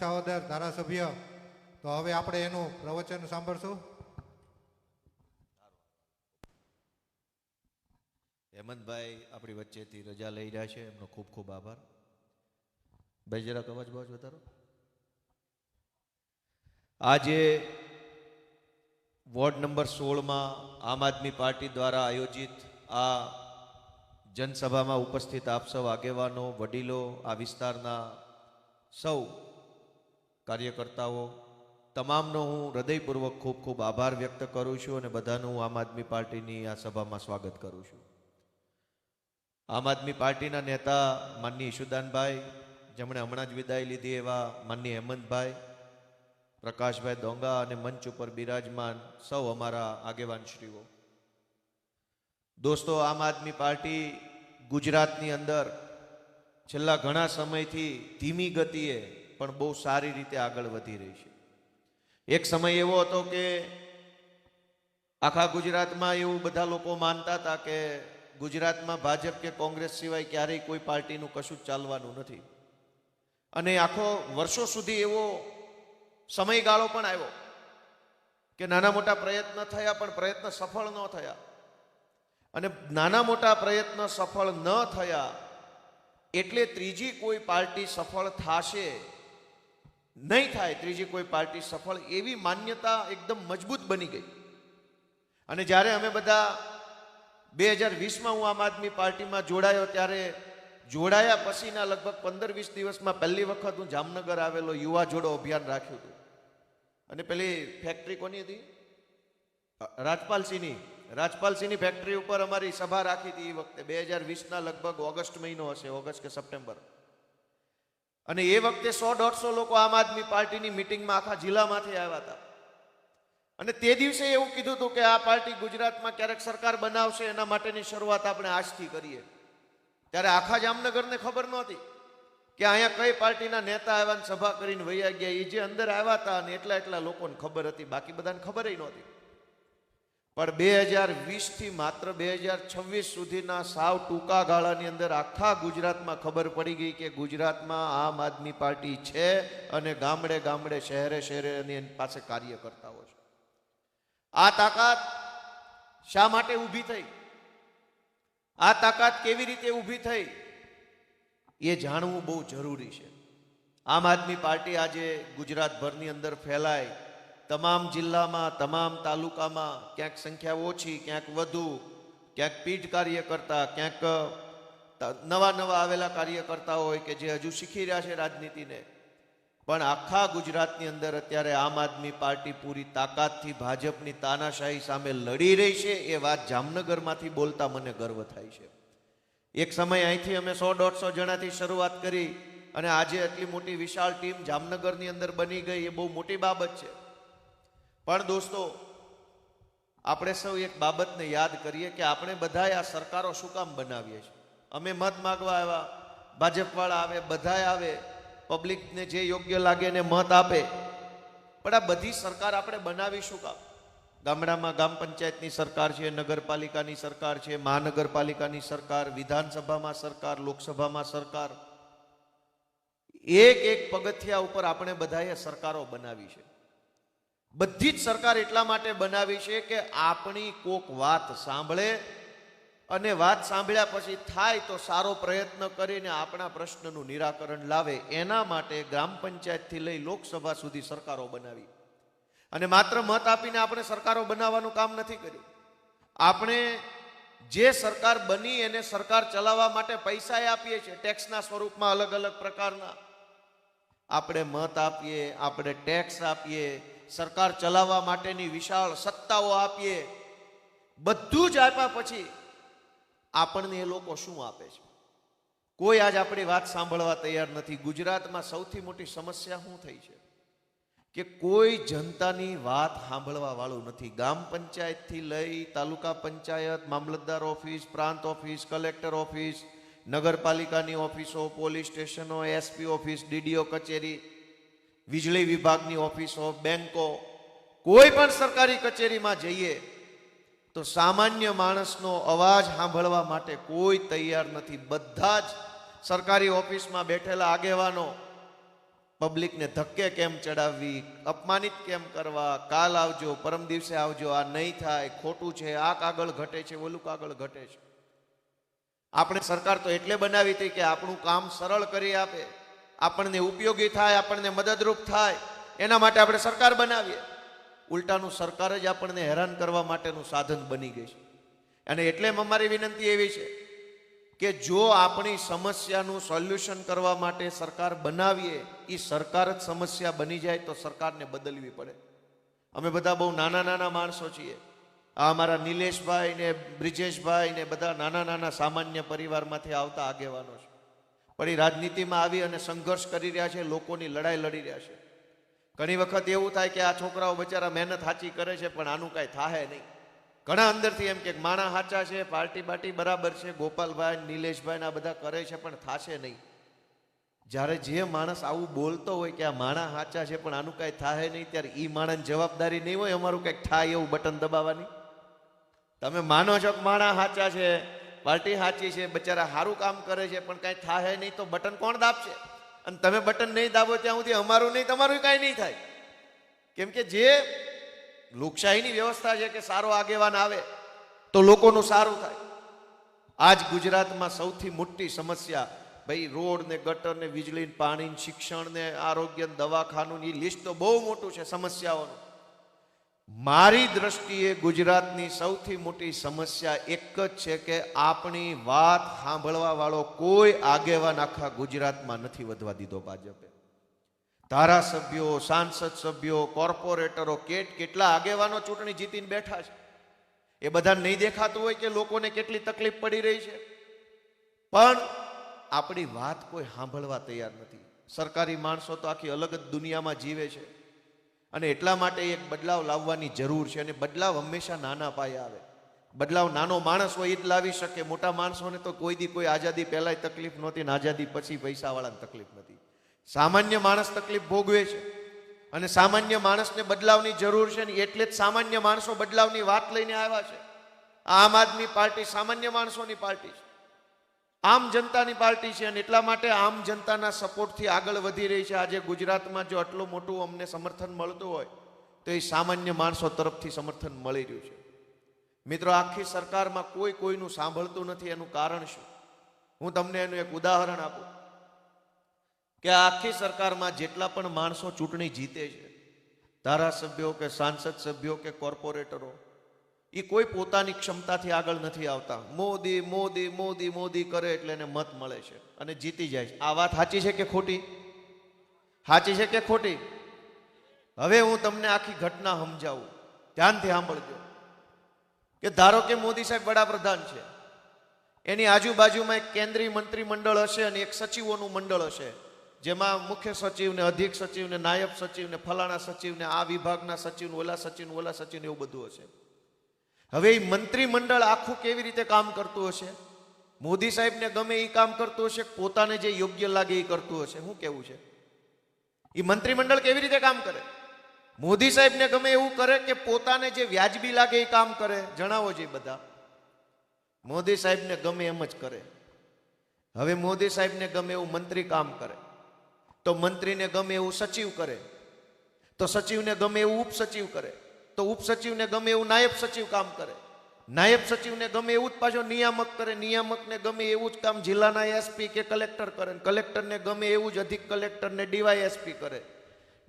સાવદર ધારાસભ્ય, તો હવે આપણે એનું પ્રવચન સાંભળશું. હેમંતભાઈ આપણી વચ્ચેથી રજા લઈ રહ્યા છે, એમનો ખૂબ ખૂબ આભાર. ભાઈ જરાક અવાજ વધારો. આજે વોર્ડ નંબર 16માં આમ આદમી પાર્ટી દ્વારા આયોજિત આ જનસભામાં ઉપસ્થિત આપ સૌ આગેવાનો, વડીલો, આ વિસ્તારના સૌ કાર્યકર્તાઓ તમામનો હું હૃદયપૂર્વક ખૂબ ખૂબ આભાર વ્યક્ત કરું છું અને બધાનું આમ આદમી પાર્ટીની આ સભામાં સ્વાગત કરું છું. આમ આદમી પાર્ટીના નેતા માનનીય ઈશુદાનભાઈ, જેમણે હમણાં જ વિદાય લીધી એવા માનનીય હેમંતભાઈ, પ્રકાશભાઈ ડોંગા અને મંચ ઉપર બિરાજમાન સૌ અમારા આગેવાનશ્રીઓ. દોસ્તો, આમ આદમી પાર્ટી ગુજરાતની અંદર છેલ્લા ઘણા સમયથી ધીમી ગતિએ પણ બહુ સારી રીતે આગળ વધી રહી છે. એક સમય એવો હતો કે આખા ગુજરાતમાં એવું બધા લોકો માનતા હતા કે ગુજરાતમાં ભાજપ કે કોંગ્રેસ સિવાય ક્યારેય કોઈ પાર્ટીનું કશું જ ચાલવાનું નથી. અને આખો વર્ષો સુધી એવો સમયગાળો પણ આવ્યો કે નાના મોટા પ્રયત્ન થયા પણ પ્રયત્ન સફળ ન થયા. અને નાના મોટા પ્રયત્ન સફળ ન થયા એટલે ત્રીજી કોઈ પાર્ટી સફળ થશે નહીં થાય, ત્રીજી કોઈ પાર્ટી સફળ, એવી માન્યતા એકદમ મજબૂત બની ગઈ. અને જ્યારે અમે બધા 2020માં હું આમ આદમી પાર્ટીમાં જોડાયો, ત્યારે જોડાયા પછીના લગભગ 15-20 દિવસમાં પહેલી વખત હું જામનગર આવેલો, યુવા જોડો અભિયાન રાખ્યું હતું. અને પેલી ફેક્ટરી કોની હતી? રાજપાલસિંહની ફેક્ટરી ઉપર અમારી સભા રાખી હતી. એ વખતે 2020ના લગભગ ઓગસ્ટ મહિનો હશે, ઓગસ્ટ કે સપ્ટેમ્બર. અને એ વખતે 100-150 લોકો આમ આદમી પાર્ટીની મિટિંગમાં આખા જિલ્લામાંથી આવ્યા હતા. અને તે દિવસે એવું કીધું હતું કે આ પાર્ટી ગુજરાતમાં ક્યારેક સરકાર બનાવશે, એના માટેની શરૂઆત આપણે આજથી કરીએ. ત્યારે આખા જામનગરને ખબર નહોતી કે અહીંયા કઈ પાર્ટીના નેતા આવ્યા, સભા કરીને વૈયા ગયા. એ જે અંદર આવ્યા હતા અને એટલા લોકોને ખબર હતી, બાકી બધાને ખબર નહોતી. પણ 2020થી માત્ર 2026 સુધીના સાવ ટૂંકા ગાળાની અંદર આખા ગુજરાતમાં ખબર પડી ગઈ કે ગુજરાતમાં આમ આદમી પાર્ટી છે અને ગામડે ગામડે, શહેરે શહેરે એની પાસે કાર્યકર્તાઓ છે. આ તાકાત શા માટે ઊભી થઈ, આ તાકાત કેવી રીતે ઊભી થઈ, એ જાણવું બહુ જરૂરી છે. આમ આદમી પાર્ટી આજે ગુજરાતભરની અંદર ફેલાય, તમામ જિલ્લામાં, તમામ તાલુકામાં, ક્યાંક સંખ્યા ઓછી, ક્યાંક વધુ, ક્યાંક પીઢ કાર્યકર્તા, ક્યાંક નવા આવેલા કાર્યકર્તાઓ હોય કે જે હજુ શીખી રહ્યા છે રાજનીતિને. પણ આખા ગુજરાતની અંદર અત્યારે આમ આદમી પાર્ટી પૂરી તાકાતથી ભાજપની તાનાશાહી સામે લડી રહી છે. એ વાત જામનગરમાંથી બોલતા મને ગર્વ થાય છે. એક સમય અહીંથી અમે 100-150 જણાથી શરૂઆત કરી અને આજે આટલી મોટી વિશાળ ટીમ જામનગરની અંદર બની ગઈ, એ બહુ મોટી બાબત છે. પણ દોસ્તો, આપણે સૌ એક બાબતને યાદ કરીએ કે આપણે બધાએ આ સરકારો શું કામ બનાવીએ છીએ? અમે મત માગવા આવ્યા, ભાજપવાળા આવે, બધાએ આવે, પબ્લિકને જે યોગ્ય લાગે એને મત આપે. પણ આ બધી સરકાર આપણે બનાવી શું કામ? ગામડામાં ગ્રામ પંચાયતની સરકાર છે, નગરપાલિકાની સરકાર છે, મહાનગરપાલિકાની સરકાર, વિધાનસભામાં સરકાર, લોકસભામાં સરકાર. એક પગથિયા ઉપર આપણે બધાએ સરકારો બનાવી છે. બધી જ સરકાર એટલા માટે બનાવી છે કે આપણી કોક વાત સાંભળે અને વાત સાંભળ્યા પછી થાય તો સારો પ્રયત્ન કરીને આપણા પ્રશ્નનું નિરાકરણ લાવે. એના માટે ગ્રામ પંચાયતથી લઈ લોકસભા સુધી સરકારો બનાવી. અને માત્ર મત આપીને આપણે સરકારો બનાવવાનું કામ નથી કર્યું. આપણે જે સરકાર બની એને સરકાર ચલાવવા માટે પૈસા આપીએ છીએ, ટેક્સના સ્વરૂપમાં અલગ અલગ પ્રકારના. આપણે મત આપીએ, આપણે ટેક્સ આપીએ, સરકાર ચલાવવા માટેની વિશાળ સત્તાઓ આપીએ. બધું જ આપ્યા પછી આપણને એ લોકો શું આપે છે? કોઈ આજ આપણી વાત સાંભળવા તૈયાર નથી. ગુજરાતમાં સૌથી મોટી સમસ્યા શું થઈ છે કે કોઈ જનતાની વાત સાંભળવા વાળું નથી. ગ્રામ પંચાયતથી લઈ તાલુકા પંચાયત, મામલતદાર ઓફિસ, પ્રાંત ઓફિસ, કલેક્ટર ઓફિસ, નગરપાલિકાની ઓફિસો, પોલીસ સ્ટેશનો, એસપી ઓફિસ, ડીડીઓ કચેરી, વીજળી વિભાગની ઓફિસો, બેંકો, કોઈ પણ સરકારી કચેરીમાં જઈએ તો સામાન્ય માણસનો અવાજ સાંભળવા માટે કોઈ તૈયાર નથી. બધા જ સરકારી ઓફિસમાં બેઠેલા આગેવાનો પબ્લિકને ધક્કે કેમ ચડાવવી, અપમાનિત કેમ કરવા, કાલ આવજો, પરમ દિવસે આવજો, આ નહીં થાય, ખોટું છે, આ કાગળ ઘટે છે, ઓલું કાગળ ઘટે છે. આપણે સરકાર તો એટલે બનાવી હતી કે આપણું કામ સરળ કરી આપે, આપણને ઉપયોગી થાય, આપણને મદદરૂપ થાય, એના માટે આપણે સરકાર બનાવીએ. ઉલટાનું સરકાર જ આપણને હેરાન કરવા માટેનું સાધન બની ગઈ છે. અને એટલે અમારી વિનંતી એવી છે કે જો આપણી સમસ્યાનું સોલ્યુશન કરવા માટે સરકાર બનાવીએ, એ સરકાર જ સમસ્યા બની જાય તો સરકારને બદલવી પડે. અમે બધા બહુ નાના નાના માણસો છીએ. આ અમારા નિલેશભાઈ ને બ્રિજેશભાઈ ને બધા નાના નાના સામાન્ય પરિવારમાંથી આવતા આગેવાનો છે, પણ એ રાજનીતિમાં આવી અને સંઘર્ષ કરી રહ્યા છે, લોકોની લડાઈ લડી રહ્યા છે. ઘણી વખત એવું થાય કે આ છોકરાઓ બચારા મહેનત સાચી કરે છે પણ આનું કાંઈ થાય નહીં. ઘણા અંદરથી એમ કે માણા સાચા છે, પાર્ટી બાટી બરાબર છે, ગોપાલભાઈ નિલેશભાઈ આ બધા કરે છે પણ થાશે નહીં. જ્યારે જે માણસ આવું બોલતો હોય કે આ માણા સાચા છે પણ આનું કાંઈ થાય નહીં, ત્યારે એ માણસની જવાબદારી નહીં હોય અમારું કંઈક થાય એવું બટન દબાવવાની. તમે માનો છો કે માણા સાચા છે, પાર્ટી સાચી છે, બચારા સારું કામ કરે છે પણ કાંઈ થાય નહીં, તો બટન કોણ દાબશે? અને તમે બટન નહીં દાબો ત્યાં સુધી અમારું નહીં તમારું કાંઈ નહીં થાય. કેમ કે જે લોકશાહીની વ્યવસ્થા છે કે સારો આગેવાન આવે તો લોકોનું સારું થાય. આજ ગુજરાતમાં સૌથી મોટી સમસ્યા ભાઈ રોડ ને ગટર ને વીજળી ને પાણી ને શિક્ષણ ને આરોગ્ય ને દવાખાનું, એ લિસ્ટ તો બહુ મોટું છે સમસ્યાઓનું. મારી દ્રષ્ટિએ ગુજરાતની સૌથી મોટી સમસ્યા એક જ છે કે આપણી વાત સાંભળવા વાળો કોઈ આગેવાન આખા ગુજરાતમાં નથી વધવા દીધો ભાજપે. ધારાસભ્યો, સાંસદ સભ્યો, કોર્પોરેટરો, કેટલા આગેવાનો ચૂંટણી જીતીને બેઠા છે. એ બધાને નહીં દેખાતું હોય કે લોકોને કેટલી તકલીફ પડી રહી છે, પણ આપણી વાત કોઈ સાંભળવા તૈયાર નથી. સરકારી માણસો તો આખી અલગ જ દુનિયામાં જીવે છે. અને એટલા માટે એક બદલાવ લાવવાની જરૂર છે. અને બદલાવ હંમેશા નાના પાયે આવે. બદલાવ નાનો માણસ હોય એ જ લાવી શકે. મોટા માણસોને તો કોઈ આઝાદી પહેલાંય તકલીફ નહોતી ને આઝાદી પછી પૈસાવાળાને તકલીફ નથી. સામાન્ય માણસ તકલીફ ભોગવે છે અને સામાન્ય માણસને બદલાવની જરૂર છે ને એટલે જ સામાન્ય માણસો બદલાવની વાત લઈને આવ્યા છે. આમ આદમી પાર્ટી સામાન્ય માણસોની પાર્ટી છે, આમ જનતાની પાર્ટી છે. અને એટલા માટે આમ જનતાના સપોર્ટથી આગળ વધી રહી છે. આજે ગુજરાતમાં જો આટલું મોટું અમને સમર્થન મળતું હોય તો એ સામાન્ય માણસો તરફથી સમર્થન મળી રહ્યું છે. મિત્રો, આખી સરકારમાં કોઈ કોઈનું સાંભળતું નથી. એનું કારણ શું? હું તમને એનું એક ઉદાહરણ આપું કે આખી સરકારમાં જેટલા પણ માણસો ચૂંટણી જીતે છે, ધારાસભ્યો કે સાંસદ સભ્યો કે કોર્પોરેટરો, એ કોઈ પોતાની ક્ષમતાથી આગળ નથી આવતા. મોદી મોદી મોદી મોદી કરે એટલે એને મત મળે છે અને જીતી જાય છે. આ વાત સાચી છે કે ખોટી? સાચી છે કે ખોટી? હવે હું તમને આખી ઘટના સમજાવું, ધ્યાનથી સાંભળજો. કે ધારો કે મોદી સાહેબ વડાપ્રધાન છે, એની આજુબાજુમાં એક કેન્દ્રીય મંત્રીમંડળ હશે અને એક સચિવોનું મંડળ હશે, જેમાં મુખ્ય સચિવ ને અધિક સચિવ ને નાયબ સચિવ ને ફલાણા સચિવ ને આ વિભાગના સચિવ ઓલા સચિવ એવું બધું હશે. હવે એ મંત્રીમંડળ આખું કેવી રીતે કામ કરતું હશે? મોદી સાહેબને ગમે એ કામ કરતું હશે, પોતાને જે યોગ્ય લાગે એ કરતું હશે? શું કેવું છે? એ મંત્રીમંડળ કેવી રીતે કામ કરે? મોદી સાહેબને ગમે એવું કરે કે પોતાને જે વ્યાજબી લાગે એ કામ કરે? જણાવો જે બધા. મોદી સાહેબને ગમે એમ જ કરે. હવે મોદી સાહેબને ગમે એવું મંત્રી કામ કરે તો મંત્રીને ગમે એવું સચિવ કરે, તો સચિવને ગમે એવું ઉપસચિવ કરે, તો ઉપસચિવને ગમે એવું નાયબ સચિવ કામ કરે, નાયબ સચિવને ગમે એવું જ પાછો નિયામક કરે, નિયામકને ગમે એવું જ કામ જિલ્લાના એસપી કે કલેક્ટર કરે, કલેક્ટરને ગમે એવું જ અધિક કલેક્ટરને ડીવાયએસપી કરે,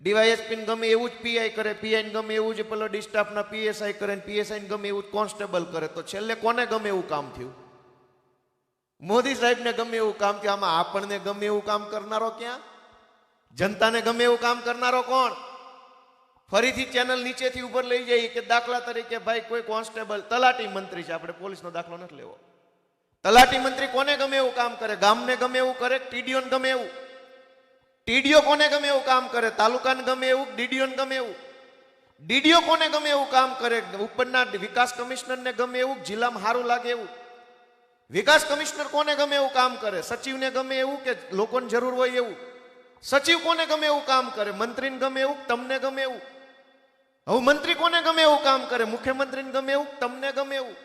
ડીવાયએસપીને ગમે એવું જ પીઆઈ કરે, પીઆઈને ગમે એવું જ પેલો ડી સ્ટાફના પીએસઆઈ કરે, પીએસઆઈને ગમે એવું જ કોન્સ્ટેબલ કરે. તો છેલ્લે કોને ગમે એવું કામ થયું? મોદી સાહેબને ગમે એવું કામ થયું. આમાં આપણને ગમે એવું કામ કરનારો ક્યાં? જનતાને ગમે એવું કામ કરનારો કોણ? ફરીથી ચેનલ નીચેથી ઉપર લઈ જઈએ કે દાખલા તરીકે ભાઈ કોઈ કોન્સ્ટેબલ, તલાટી મંત્રી છે, આપણે પોલીસનો દાખલો નથી લેવો. તલાટી મંત્રી કોને ગમે એવું કામ કરે? ગામને ગમે એવું કરે? ટીડીઓને ગમે એવું? ટીડીઓ કોને ગમે એવું કામ કરે? તાલુકાને ગમે એવું? ડીડીઓને ગમે એવું? ડીડીઓ કોને ગમે એવું કામ કરે? ઉપરના વિકાસ કમિશનરને ગમે એવું? જિલ્લામાં સારું લાગે એવું? વિકાસ કમિશનર કોને ગમે એવું કામ કરે? સચિવને ગમે એવું કે લોકોને જરૂર હોય એવું? સચિવ કોને ગમે એવું કામ કરે? મંત્રીને ગમે એવું? તમને ગમે એવું? હવે મંત્રી કોને ગમે એવું કામ કરે? મુખ્યમંત્રીને ગમે એવું? તમને ગમે એવું?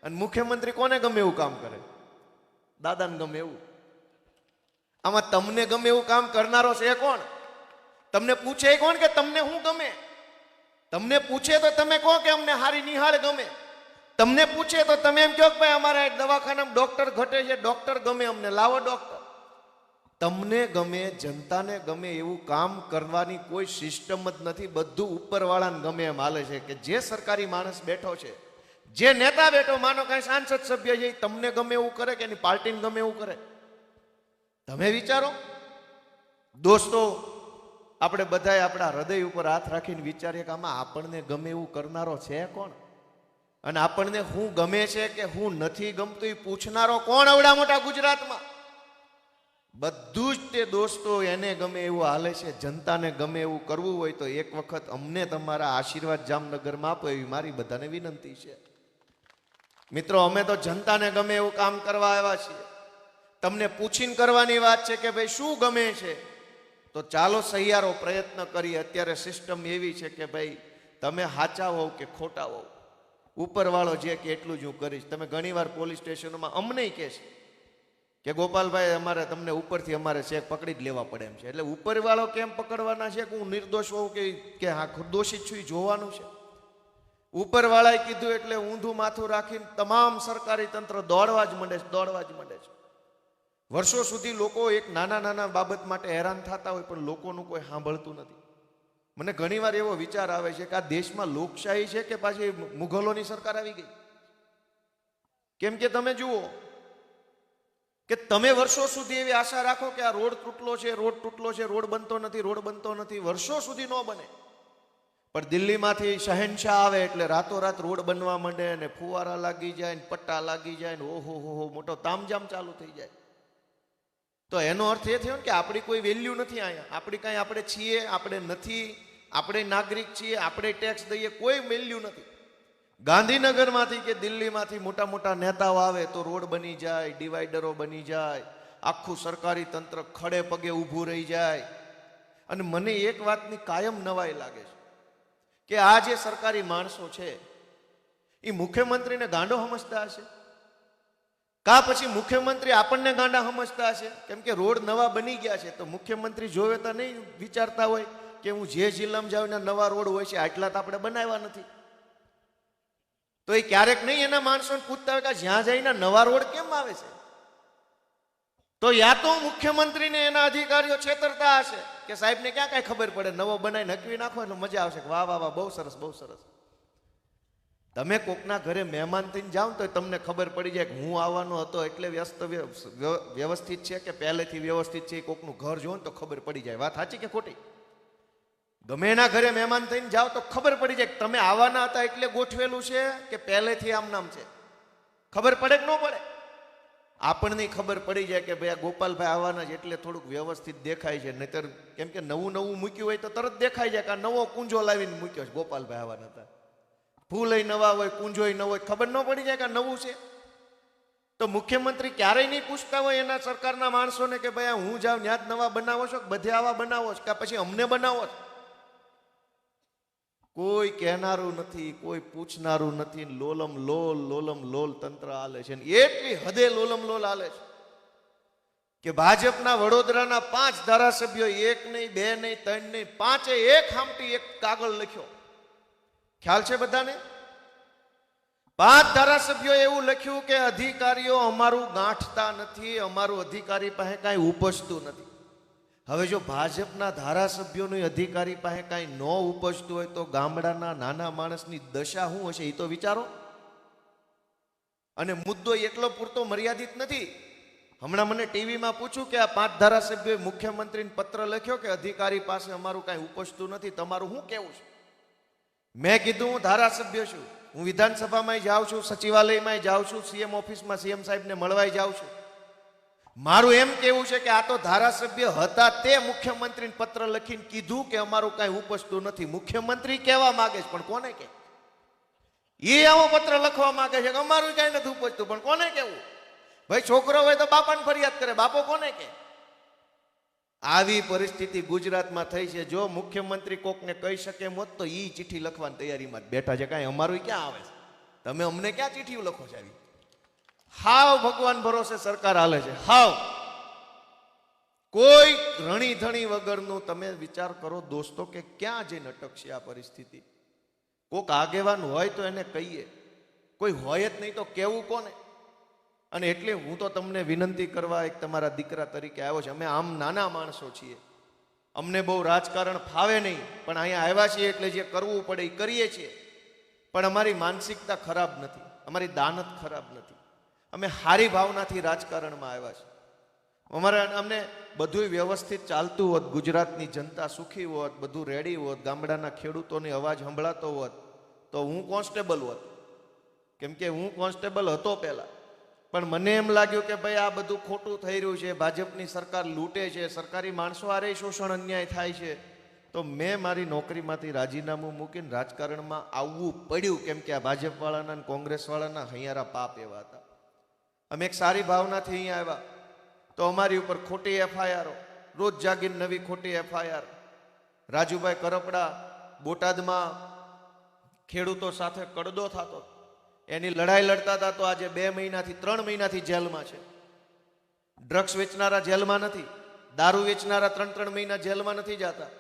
અને મુખ્યમંત્રી કોને ગમે એવું કામ કરે? દાદાને ગમે એવું. આમાં તમને ગમે એવું કામ કરનારો છે કોણ? તમને પૂછે કોણ કે તમને શું ગમે? તમને પૂછે તો તમે કહો કે અમને હારી નિહાળ ગમે. તમને પૂછે તો તમે એમ કહો કે ભાઈ અમારા દવાખાનામાં ડોક્ટર ઘટે છે, ડોક્ટર ગમે અમને, લાવો ડોક્ટર. તમને ગમે, જનતાને ગમે એવું કામ કરવાની કોઈ સિસ્ટમ જ નથી. બધું ઉપરવાળાને ગમે એમ હાલે છે કે જે સરકારી માણસ બેઠો છે, જે નેતા બેઠો, માનો કઈ સાંસદ સભ્ય છે, તમને ગમે એવું કરે કે એની પાર્ટીને ગમે એવું કરે? તમે વિચારો દોસ્તો. આપણે બધાએ આપણા હૃદય ઉપર હાથ રાખીને વિચારીએ કે આમાં આપણને ગમે એવું કરનારો છે કોણ? અને આપણને હું ગમે છે કે હું નથી ગમતું એ પૂછનારો કોણ અવડા મોટા ગુજરાતમાં? બધું જ તે દોસ્તો એને ગમે એવું હાલે છે. જનતાને ગમે એવું કરવું હોય તો એક વખત અમને તમારા આશીર્વાદ જામનગરમાં આપો એવી મારી બધાને વિનંતી છે. મિત્રો, અમે તો જનતાને ગમે એવું કામ કરવા આવ્યા છીએ. તમને પૂછીને કરવાની વાત છે કે ભાઈ શું ગમે છે, તો ચાલો સહિયારો પ્રયત્ન કરીએ. અત્યારે સિસ્ટમ એવી છે કે ભાઈ તમે સાચા હોવ કે ખોટા હોવ, ઉપરવાળો જે કે એટલું જ હું કરીશ. તમે ઘણીવાર પોલીસ સ્ટેશનોમાં અમને કહે છે કે ગોપાલભાઈ અમારે તમને ઉપરથી અમારે ચેક પકડી જ લેવા પડે એમ છે. એટલે ઉપરવાળો કેમ પકડવાના છે કે હું નિર્દોષ હોઉં કે હા દોષિત છું એ જોવાનું છે. ઉપરવાળાએ કીધું એટલે ઊંધું માથું રાખીને તમામ સરકારી તંત્ર દોડવા જ માંડે છે. વર્ષો સુધી લોકો એક નાના નાના બાબત માટે હેરાન થતા હોય પણ લોકોનું કોઈ સાંભળતું નથી. મને ઘણીવાર એવો વિચાર આવે છે કે આ દેશમાં લોકશાહી છે કે પાછી મુઘલોની સરકાર આવી ગઈ? કેમ કે તમે જુઓ કે તમે વર્ષો સુધી એવી આશા રાખો કે આ રોડ તૂટલો છે, રોડ બનતો નથી, વર્ષો સુધી ન બને. પણ દિલ્હીમાંથી શહેનશાહ આવે એટલે રાતોરાત રોડ બનવા માંડે ને ફુવારા લાગી જાય ને પટ્ટા લાગી જાય ને ઓહો મોટો તામજામ ચાલુ થઈ જાય. તો એનો અર્થ એ થયો કે આપણી કોઈ વેલ્યુ નથી અહીંયા. આપણી કાંઈ આપણે છીએ, આપણે નથી, આપણે નાગરિક છીએ, આપણે ટેક્સ દઈએ, કોઈ વેલ્યુ નથી. ગાંધીનગરમાંથી કે દિલ્હીમાંથી મોટા મોટા નેતાઓ આવે તો રોડ બની જાય, ડિવાઈડરો બની જાય, આખું સરકારી તંત્ર ખડે પગે ઊભું રહી જાય. અને મને એક વાતની કાયમ નવાઈ લાગે છે કે આ જે સરકારી માણસો છે એ મુખ્યમંત્રીને ગાંડો સમજતા હશે કા પછી મુખ્યમંત્રી આપણને ગાંડા સમજતા હશે? કેમ કે રોડ નવા બની ગયા છે તો મુખ્યમંત્રી જોવે તો નહીં વિચારતા હોય કે હું જે જિલ્લામાં જાઉં ને નવા રોડ હોય છે, આટલા તો આપણે બનાવ્યા નથી. તો એ ક્યારેક નહીં એના માણસોને પૂછતા હોય કે જ્યાં જઈને નવા રોડ કેમ આવે છે? તો યા તો મુખ્યમંત્રીને એના અધિકારીઓ છેતરતા હશે કે સાહેબને ક્યાં કાંઈ ખબર પડે, નવો બનાવી નકવી નાખો એટલે મજા આવશે કે વાહ વાહ વાહ બહુ સરસ બહુ સરસ. તમે કોકના ઘરે મહેમાન થઈને જાઓ તો તમને ખબર પડી જાય કે હું આવવાનો હતો એટલે વ્યવસ્થિત છે કે પહેલેથી વ્યવસ્થિત છે. કોકનું ઘર જોવો ને તો ખબર પડી જાય. વાત સાચી કે ખોટી? ગમે એના ઘરે મહેમાન થઈને જાઓ તો ખબર પડી જાય કે તમે આવવાના હતા એટલે ગોઠવેલું છે કે પહેલેથી આમ નામ છે. ખબર પડે કે ન પડે? આપણને ખબર પડી જાય કે ભાઈ આ ગોપાલભાઈ આવવાના છે એટલે થોડુંક વ્યવસ્થિત દેખાય છે. નહીતર કેમ કે નવું મૂક્યું હોય તો તરત દેખાય જાય કે આ નવો કુંજો લાવીને મૂક્યો છે, ગોપાલભાઈ આવવાના હતા. ફૂલ નવા હોય, કુંજોય નવો હોય, ખબર ન પડી જાય કે આ નવું છે? તો મુખ્યમંત્રી ક્યારેય નહીં પૂછતા હોય એના સરકારના માણસોને કે ભાઈ હું જાઉં ત્યાં જ નવા બનાવો છો કે બધે આવા બનાવો છો કે પછી અમને બનાવો છો? કોઈ કહેનારું નથી, કોઈ પૂછનારું નથી. લોલમ લોલ તંત્ર હાલે છે. એટલી હદે લોલમ લોલ હાલે છે કે ભાજપના વડોદરાના 5 ધારાસભ્યો, 1 નહીં 2 નહીં 3 નહીં 5 એક હામટી એક કાગળ લખ્યો. ખ્યાલ છે બધાને? 5 ધારાસભ્યો એવું લખ્યું કે અધિકારીઓ અમારું ગાંઠતા નથી, અમારું અધિકારી પાસે કાંઈ ઉપજતું નથી. હવે જો ભાજપના ધારાસભ્યોનું અધિકારી પાસે કાંઈ ન ઉપજતું હોય તો ગામડાના નાના માણસની દશા શું હશે એ તો વિચારો. અને મુદ્દો એટલો પૂરતો મર્યાદિત નથી. હમણાં મને ટીવીમાં પૂછ્યું કે આ 5 ધારાસભ્યોએ મુખ્યમંત્રીને પત્ર લખ્યો કે અધિકારી પાસે અમારું કાંઈ ઉપજતું નથી, તમારું શું કહેવું છે? મેં કીધું હું ધારાસભ્ય છું, હું વિધાનસભામાં જાઉં છું, સચિવાલયમાં જાઉં છું, સીએમ ઓફિસમાં સીએમ સાહેબને મળવા જાઉં છું. મારું એમ કેવું છે કે આ તો ધારાસભ્ય હતા તે મુખ્યમંત્રીને પત્ર લખીને કીધું કે અમારું કાંઈ ઉપજતું નથી. મુખ્યમંત્રી કહેવા માંગે છે પણ કોને કે? એ આવો પત્ર લખવા માંગે છે કે અમારું કાંઈ નથી ઉપજતું પણ કોને કેવું? ભાઈ છોકરો હોય તો બાપાને ફરિયાદ કરે, બાપો કોને કે? આવી પરિસ્થિતિ ગુજરાતમાં થઈ છે. જો મુખ્યમંત્રી કોકને કહી શકે મોત તો ઈ ચિઠ્ઠી લખવાની તૈયારીમાં જ બેઠા છે. કાંઈ અમારું ક્યાં આવે છે? તમે અમને ક્યાં ચિઠ્ઠી લખો છો? આવી હાવ ભગવાન ભરોસે સરકાર હાલે છે. હાવ કોઈ રણી ધણી વગરનું તમે વિચાર કરો દોસ્તો કે ક્યાં જઈને અટકશે આ પરિસ્થિતિ. કોક આગેવાન હોય તો એને કહીએ, કોઈ હોય જ નહીં તો કેવું કોને. અને એટલે હું તો તમને વિનંતી કરવા એક તમારા દીકરા તરીકે આવ્યો છે. અમે આમ નાના માણસો છીએ, અમને બહુ રાજકારણ ફાવે નહીં, પણ અહીંયા આવ્યા છીએ એટલે જે કરવું પડે એ કરીએ છીએ. પણ અમારી માનસિકતા ખરાબ નથી, અમારી દાનત ખરાબ નથી. અમે સારી ભાવનાથી રાજકારણમાં આવ્યા છીએ. અમને બધું વ્યવસ્થિત ચાલતું હોત, ગુજરાતની જનતા સુખી હોત, બધું રેડી હોત, ગામડાના ખેડૂતોની અવાજ સંભળાતો હોત, તો હું કોન્સ્ટેબલ હોત. કેમ કે હું કોન્સ્ટેબલ હતો પહેલા. પણ મને એમ લાગ્યું કે ભાઈ આ બધું ખોટું થઈ રહ્યું છે, ભાજપની સરકાર લૂંટે છે, સરકારી માણસો હારે શોષણ અન્યાય થાય છે. તો મેં મારી નોકરીમાંથી રાજીનામું મૂકીને રાજકારણમાં આવવું પડ્યું. કેમ કે આ ભાજપવાળાના અને કોંગ્રેસવાળાના હૈયારા પાપ એવા હતા. અમે એક સારી ભાવનાથી અહીંયા આવ્યા તો અમારી ઉપર ખોટી એફઆઈઆર, રોજ જાગીને નવી ખોટી એફઆઈઆર. રાજુભાઈ કરપડા બોટાદમાં ખેડૂતો સાથે કડદો થતો, એની લડાઈ લડતા હતા તો આજે 2 મહિનાથી 3 મહિનાથી જેલમાં છે. ડ્રગ્સ વેચનારા જેલમાં નથી, દારૂ વેચનારા 3 મહિના જેલમાં નથી જતા.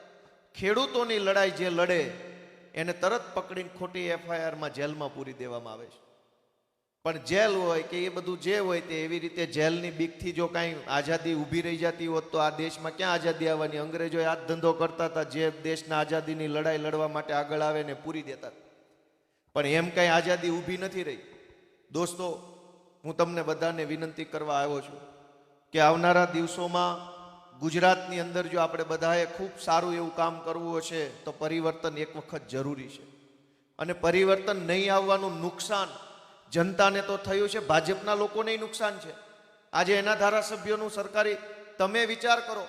ખેડૂતોની લડાઈ જે લડે એને તરત પકડીને ખોટી એફઆઈઆરમાં જેલમાં પૂરી દેવામાં આવે છે. પણ જેલ હોય કે એ બધું જે હોય તે એવી રીતે જેલની બીકથી જો કાંઈ આઝાદી ઊભી રહી જતી હોત તો આ દેશમાં ક્યાં આઝાદી આવવાની. અંગ્રેજો આ જ ધંધો કરતા હતા, જે દેશના આઝાદીની લડાઈ લડવા માટે આગળ આવે ને પૂરી દેતા. પણ એમ કાંઈ આઝાદી ઊભી નથી રહી. દોસ્તો, હું તમને બધાને વિનંતી કરવા આવ્યો છું કે આવનારા દિવસોમાં ગુજરાતની અંદર જો આપણે બધાએ ખૂબ સારું એવું કામ કરવું હશે તો પરિવર્તન એક વખત જરૂરી છે. અને પરિવર્તન નહીં આવવાનું નુકસાન જનતાને તો થયું છે, ભાજપના લોકોને નુકસાન છે. આજે એના ધારાસભ્યોનું સરકારી, તમે વિચાર કરો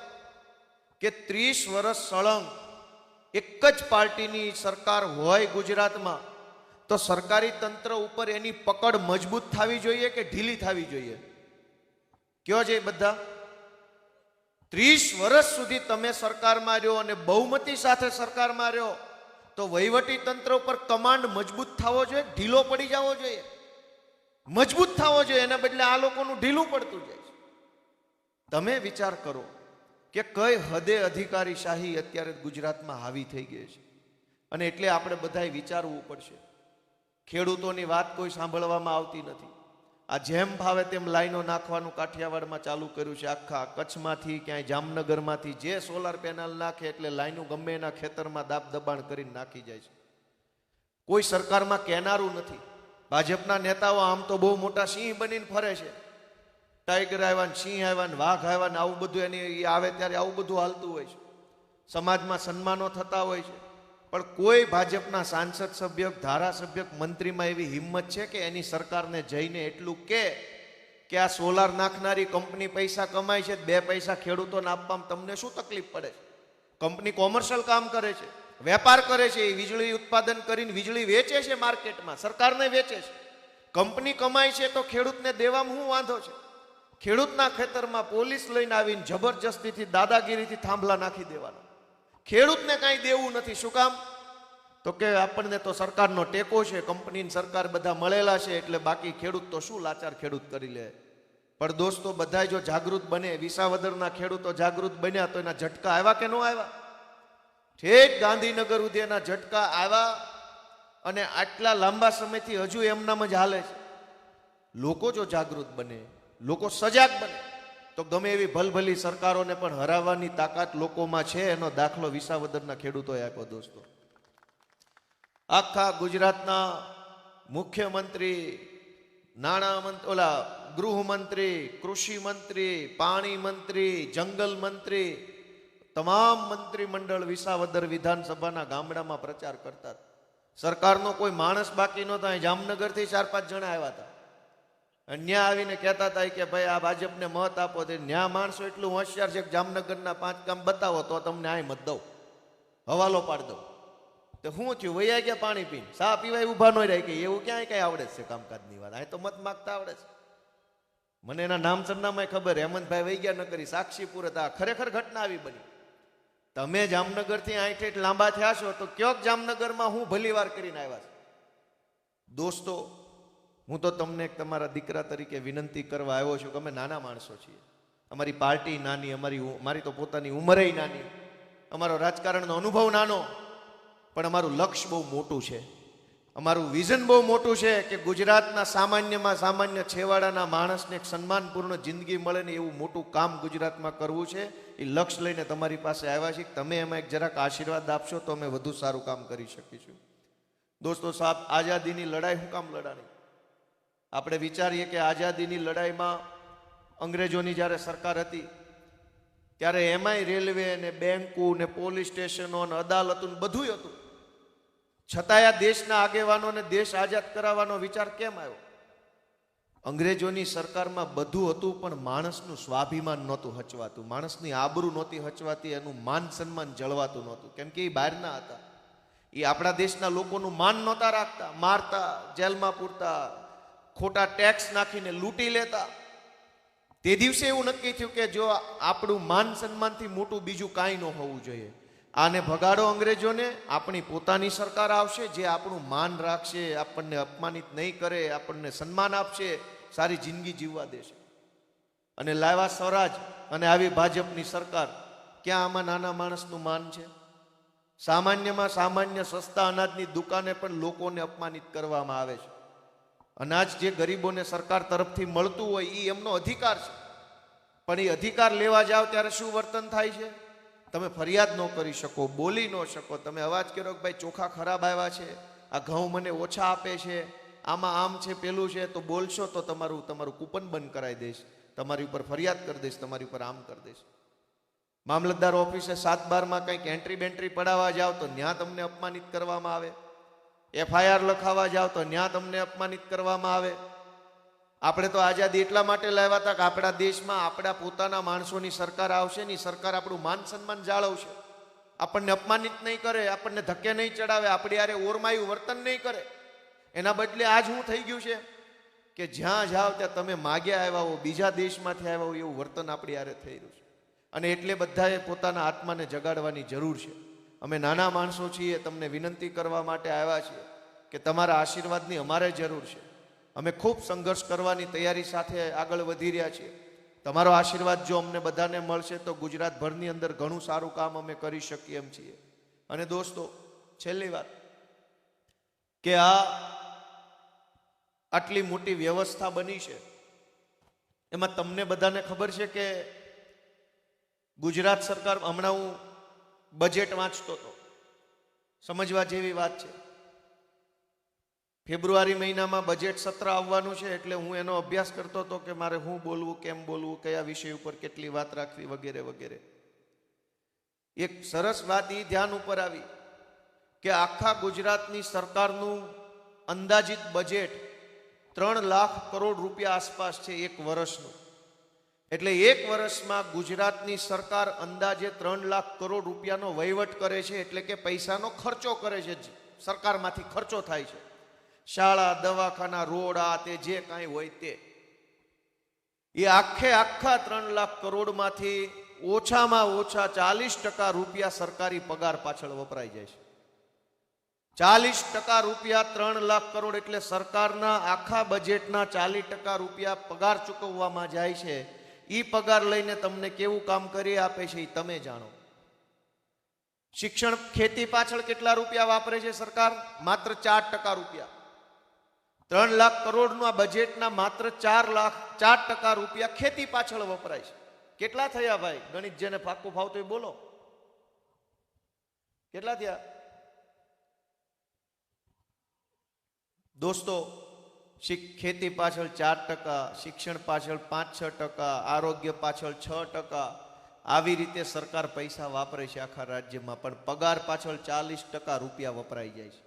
કે 30 વર્ષ સળંગ એક જ પાર્ટીની સરકાર હોય ગુજરાતમાં તો સરકારી તંત્ર ઉપર એની પકડ મજબૂત થવી જોઈએ કે ઢીલી થવી જોઈએ? કયો છે બધા? 30 વર્ષ સુધી તમે સરકારમાં રહ્યો અને બહુમતી સાથે સરકારમાં રહ્યો તો વહીવટી તંત્ર ઉપર કમાન્ડ મજબૂત થવો જોઈએ, ઢીલો પડી જવો જોઈએ? મજબૂત થવો જોઈએ, એના બદલે આ લોકોનું ઢીલું પડતું જાય છે. તમે વિચાર કરો કે કઈ હદે અધિકારીશાહી અત્યારે ગુજરાતમાં હાવી થઈ ગઈ છે. અને એટલે આપણે બધાએ વિચારવું પડશે. ખેડૂતોની વાત કોઈ સાંભળવામાં આવતી નથી. આ જેમ ભાવે તેમ લાઈનો નાખવાનું કાઠિયાવાડમાં ચાલુ કર્યું છે. આખા કચ્છમાંથી ક્યાંય જામનગરમાંથી જે સોલાર પેનલ નાખે એટલે લાઈનો ગમે એના ખેતરમાં દાબ દબાણ કરીને નાખી જાય છે. કોઈ સરકારમાં કહેનારું નથી. ભાજપના નેતાઓ આમ તો બહુ મોટા સિંહ બનીને ફરે છે. ટાઈગર આવ્યા, સિંહ આવ્યા, વાઘ આવ્યા, ને આવું બધું એની આવે ત્યારે આવું બધું હાલતું હોય છે. સમાજમાં સન્માનો થતા હોય છે. પણ કોઈ ભાજપના સાંસદ સભ્ય, ધારાસભ્ય, મંત્રીમાં એવી હિંમત છે કે એની સરકારને જઈને એટલું કે આ સોલાર નાખનારી કંપની પૈસા કમાય છે, 2 પૈસા ખેડૂતોને આપવામાં તમને શું તકલીફ પડે છે? કંપની કોમર્શિયલ કામ કરે છે, વેપાર કરે છે, એ વીજળી ઉત્પાદન કરીને વીજળી વેચે છે માર્કેટમાં, સરકારને વેચે છે. કંપની કમાય છે તો ખેડૂતને દેવામાં શું વાંધો છે? ખેડૂતના ખેતરમાં પોલીસ લઈને આવીને જબરજસ્તીથી, દાદાગીરીથી થાંભલા નાખી દેવાના. ખેડૂતને કાંઈ દેવું નથી. શું કામ? તો કે આપણને તો સરકારનો ટેકો છે, કંપની સરકાર બધા મળેલા છે, એટલે બાકી ખેડૂત તો શું લાચાર ખેડૂત કરી લે. પણ દોસ્તો, બધા જો જાગૃત બને, વિસાવદરના ખેડૂતો જાગૃત બન્યા તો એના ઝટકા આવ્યા કે ન આવ્યા? ઠેઠ ગાંધીનગર સુધી એના ઝટકા આવ્યા. અને આટલા લાંબા સમયથી હજુ એમનામ જ હાલે છે. લોકો જો જાગૃત બને, લોકો સજાગ બને તો ગમે એવી ભલભલી સરકારોને પણ હરાવવાની તાકાત લોકોમાં છે. એનો દાખલો વિસાવદરના ખેડૂતોએ આપ્યો. દોસ્તો, આખા ગુજરાતના મુખ્યમંત્રી, નાણામંત્રી, ગૃહમંત્રી, કૃષિ મંત્રી, પાણી મંત્રી, જંગલ મંત્રી, તમામ મંત્રીમંડળ વિસાવદર વિધાનસભાના ગામડામાં પ્રચાર કરતા. સરકારનો કોઈ માણસ બાકી નહોતા. જામનગરથી 4-5 જણા આવ્યા હતા. ન્યા આવીને કહેતા હતા કે ભાઈ આ ભાજપને મત આપો. ન્યા માણસો એટલું હોશિયાર છે કે જામનગરના 5 કામ બતાવો તો તમને આ મત દઉં, હવાલો પાડ દઉં. તો શું થયું? વૈયા ગયા પાણી પીને, સા પીવાય ઉભા ન રહી. કે એવું ક્યાંય કઈ આવડે છે કામકાજની વાત? અહીં તો મત માગતા આવડે છે. મને એના નામ સરનામાય ખબર. હેમંતભાઈ વહી ગયા ન કરી સાક્ષીપુર હતા. ખરેખર ઘટના આવી બની. તમે જામનગરથી અહીં લાંબા થયા છો તો ક્યોક જામનગરમાં હું ભલી વાર કરીને આવ્યા છે. દોસ્તો, હું તો તમને તમારા દીકરા તરીકે વિનંતી કરવા આવ્યો છું કે અમે નાના માણસો છીએ. અમારી પાર્ટી નાની, મારી તો પોતાની ઉંમરે નાની, અમારો રાજકારણનો અનુભવ નાનો, પણ અમારું લક્ષ્ય બહુ મોટું છે, અમારું વિઝન બહુ મોટું છે કે ગુજરાતના સામાન્યમાં સામાન્ય છેવાડાના માણસને એક સન્માનપૂર્ણ જિંદગી મળે ને એવું મોટું કામ ગુજરાતમાં કરવું છે. એ લક્ષ્ય લઈને તમારી પાસે આવ્યા છીએ. તમે એમાં એક જરાક આશીર્વાદ આપશો તો અમે વધુ સારું કામ કરી શકીશું. દોસ્તો સાહેબ, આઝાદીની લડાઈ શું કામ લડાણી? આપણે વિચારીએ કે આઝાદીની લડાઈમાં અંગ્રેજોની જ્યારે સરકાર હતી ત્યારે એમાંય રેલવે ને બેંકો ને પોલીસ સ્ટેશનો ને અદાલતો ને બધું હતું, છતાંય આ દેશના આગેવાનોને દેશ આઝાદ કરાવવાનો વિચાર કેમ આવ્યો? અંગ્રેજોની સરકારમાં બધું હતું, પણ માણસનું સ્વાભિમાન નહોતું હચવાતું, માણસની આબરૂ નહોતી હચવાતી, એનું માન સન્માન જળવાતું નહોતું. કેમ કે એ બહારના હતા, એ આપણા દેશના લોકોનું માન નહોતા રાખતા, મારતા, જેલમાં પૂરતા, ખોટા ટેક્સ નાખીને લૂંટી લેતા. તે દિવસે એવું નક્કી થયું કે જો આપણું માન સન્માનથી મોટું બીજું કાંઈ ન હોવું જોઈએ, આને ભગાડો અંગ્રેજોને, આપણી પોતાની સરકાર આવશે જે આપણું માન રાખશે, આપણને અપમાનિત નહીં કરે, આપણને સન્માન આપશે, સારી જિંદગી જીવવા દેશે. અને લાવ્યા સ્વરાજ અને આવી ભાજપની સરકાર. ક્યાં આમાં નાના માણસનું માન છે? સામાન્યમાં સામાન્ય સસ્તા અનાજની દુકાને પણ લોકોને અપમાનિત કરવામાં આવે છે. અનાજ જે ગરીબોને સરકાર તરફથી મળતું હોય એ એમનો અધિકાર છે, પણ એ અધિકાર લેવા જાઓ ત્યારે શું વર્તન થાય છે? તમે ફરિયાદ ન કરી શકો, બોલી ન શકો, તમે અવાજ કર્યો કે ભાઈ ચોખા ખરાબ આવ્યા છે, આ ઘઉં મને ઓછા આપે છે, આમાં આમ છે પેલું છે, તો બોલશો તો તમારું કૂપન બંધ કરાવી દઈશ, તમારી ઉપર ફરિયાદ કરી દઈશ, તમારી ઉપર આમ કરી દઈશ. મામલતદાર ઓફિસે 7/12 કંઈક એન્ટ્રી બેન્ટ્રી પડાવવા જાઓ તો ત્યાં તમને અપમાનિત કરવામાં આવે, FIR લખાવવા જાઓ તો ત્યાં તમને અપમાનિત કરવામાં આવે. આપણે તો આઝાદી એટલા માટે લાવ્યા હતા કે આપણા દેશમાં આપણા પોતાના માણસોની સરકાર આવશે ને, સરકાર આપણું માન સન્માન જાળવશે, આપણને અપમાનિત નહીં કરે, આપણને ધક્કે નહીં ચડાવે, આપણી આરે ઓરમાયું વર્તન નહીં કરે. એના બદલે આજ શું થઈ ગયું છે કે જ્યાં જાઓ ત્યાં તમે માગ્યા આવ્યા હો, બીજા દેશમાંથી આવ્યા હો એવું વર્તન આપણી આરે થઈ રહ્યું છે. અને એટલે બધાએ પોતાના આત્માને જગાડવાની જરૂર છે. અમે નાના માણસો છીએ, તમને વિનંતી કરવા માટે આવ્યા છીએ કે તમારા આશીર્વાદની અમારે જરૂર છે. અમે ખૂબ સંઘર્ષ કરવાની તૈયારી સાથે આગળ વધી રહ્યા છીએ. તમારો આશીર્વાદ જો અમને બધાને મળશે તો ગુજરાતભરની અંદર ઘણું સારું કામ અમે કરી શકીએ એમ છીએ. અને દોસ્તો, છેલ્લી વાત કે આટલી મોટી વ્યવસ્થા બની છે, એમાં તમને બધાને ખબર છે કે ગુજરાત સરકાર, હમણાં હું બજેટ વાંચતો હતો, સમજવા જેવી વાત છે. ફેબ્રુઆરી મહિનામાં બજેટ સત્ર આવવાનું છે, એટલે હું એનો અભ્યાસ કરતો હતો કે મારે શું બોલવું, કેમ બોલવું, કયા વિષય ઉપર કેટલી વાત રાખવી વગેરે વગેરે. એક સરસ વાત એ ધ્યાન ઉપર આવી કે આખા ગુજરાતની સરકારનું અંદાજિત બજેટ 3 લાખ કરોડ રૂપિયા આસપાસ છે એક વર્ષનું. એટલે એક વર્ષમાં ગુજરાતની સરકાર અંદાજે 3 લાખ કરોડ રૂપિયાનો વહીવટ કરે છે, એટલે કે પૈસાનો ખર્ચો કરે છે, સરકારમાંથી ખર્ચો થાય છે. શાળા, દવાખાના, રોડ, આ તે જે કાંઈ હોય તે, એ આખા 3 લાખ કરોડમાંથી ઓછામાં ઓછા 40% રૂપિયા સરકારી પગાર પાછળ વપરાઈ જાય છે. 40% રૂપિયા 3 લાખ કરોડ એટલે સરકારના આખા બજેટના 40% રૂપિયા પગાર ચૂકવવામાં જાય છે. એ પગાર લઈને તમને કેવું કામ કરી આપે છે એ તમે જાણો. શિક્ષણ, ખેતી પાછળ કેટલા રૂપિયા વાપરે છે સરકાર? માત્ર 4% રૂપિયા. 3 લાખ કરોડનું આ બજેટના માત્ર 4% રૂપિયા ખેતી પાછળ વપરાય છે. કેટલા થયા ભાઈ? ગણિત જેને પાક્કું ફાવતું એ બોલો, કેટલા થયા? દોસ્તો, ખેતી પાછળ 4%, શિક્ષણ પાછળ 5-6%, આરોગ્ય પાછળ 6%, આવી રીતે સરકાર પૈસા વાપરે છે આખા રાજ્યમાં. પણ પગાર પાછળ 40% રૂપિયા વપરાઈ જાય છે.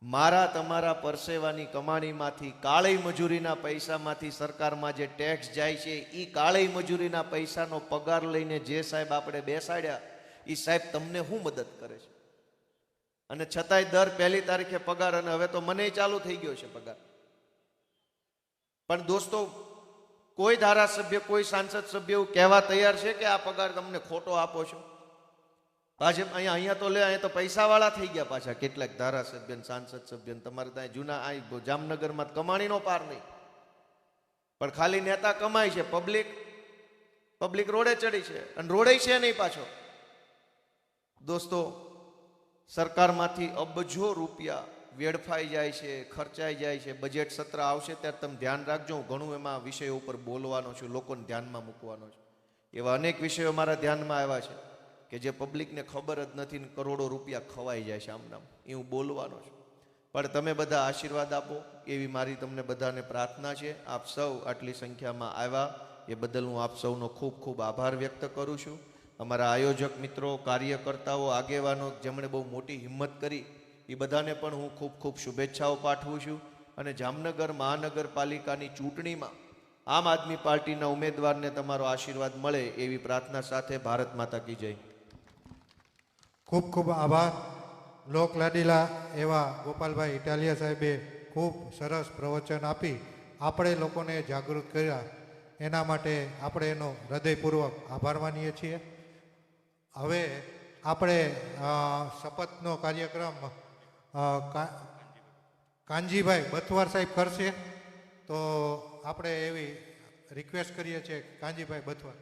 મારા તમારા પરસેવાની કમાણીમાંથી, કાળી મજૂરીના પૈસામાંથી સરકારમાં જે ટેક્સ જાય છે, એ કાળી મજૂરીના પૈસાનો પગાર લઈને જે સાહેબ આપણે બેસાડ્યા, એ સાહેબ તમને શું મદદ કરે છે? અને છતાંય દર 1 તારીખે પગાર, અને હવે તો મને ચાલુ થઈ ગયો છે પગાર. પણ દોસ્તો, કોઈ ધારાસભ્ય, કોઈ સાંસદ સભ્ય એવું કહેવા તૈયાર છે કે આ પગાર તમને ખોટો આપો છો? ભાજપ અહીંયા તો લે, અહીંયા તો પૈસાવાળા થઈ ગયા પાછા કેટલાક ધારાસભ્ય, સાંસદ સભ્ય. તમારે ત્યાં જૂના જામનગરમાં કમાણીનો પાર નહીં, પણ ખાલી નેતા કમાય છે, પબ્લિક પબ્લિક રોડે ચડી છે અને રોડે છે નહીં પાછો. દોસ્તો, સરકારમાંથી અબજો રૂપિયા વેડફાઈ જાય છે, ખર્ચાઈ જાય છે. બજેટ સત્ર આવશે ત્યારે તમે ધ્યાન રાખજો. હું ઘણું એમાં વિષયો ઉપર બોલવાનો છું, લોકોને ધ્યાનમાં મૂકવાનો છું. એવા અનેક વિષયો મારા ધ્યાનમાં આવ્યા છે કે જે પબ્લિકને ખબર જ નથી ને કરોડો રૂપિયા ખવાઈ જાય છે આમનામ. એ હું બોલવાનો છું. પણ તમે બધા આશીર્વાદ આપો એવી મારી તમને બધાને પ્રાર્થના છે. આપ સૌ આટલી સંખ્યામાં આવ્યા એ બદલ હું આપ સૌનો ખૂબ ખૂબ આભાર વ્યક્ત કરું છું. અમારા આયોજક મિત્રો, કાર્યકર્તાઓ, આગેવાનો જેમણે બહુ મોટી હિંમત કરી એ બધાને પણ હું ખૂબ ખૂબ શુભેચ્છાઓ પાઠવું છું. અને જામનગર મહાનગરપાલિકાની ચૂંટણીમાં આમ આદમી પાર્ટીના ઉમેદવારને તમારો આશીર્વાદ મળે એવી પ્રાર્થના સાથે ભારત માતા કી જય. ખૂબ ખૂબ આભાર. લોકલાડીલા એવા ગોપાલભાઈ ઇટાલિયા સાહેબે ખૂબ સરસ પ્રવચન આપી આપણે લોકોને જાગૃત કર્યા. એના માટે આપણે એનો હૃદયપૂર્વક આભાર માનીએ છીએ. હવે આપણે શપથનો કાર્યક્રમ કાનજીભાઈ બથવાર સાહેબ કરશે. તો આપણે એવી રિક્વેસ્ટ કરીએ છીએ કાનજીભાઈ બથવાર.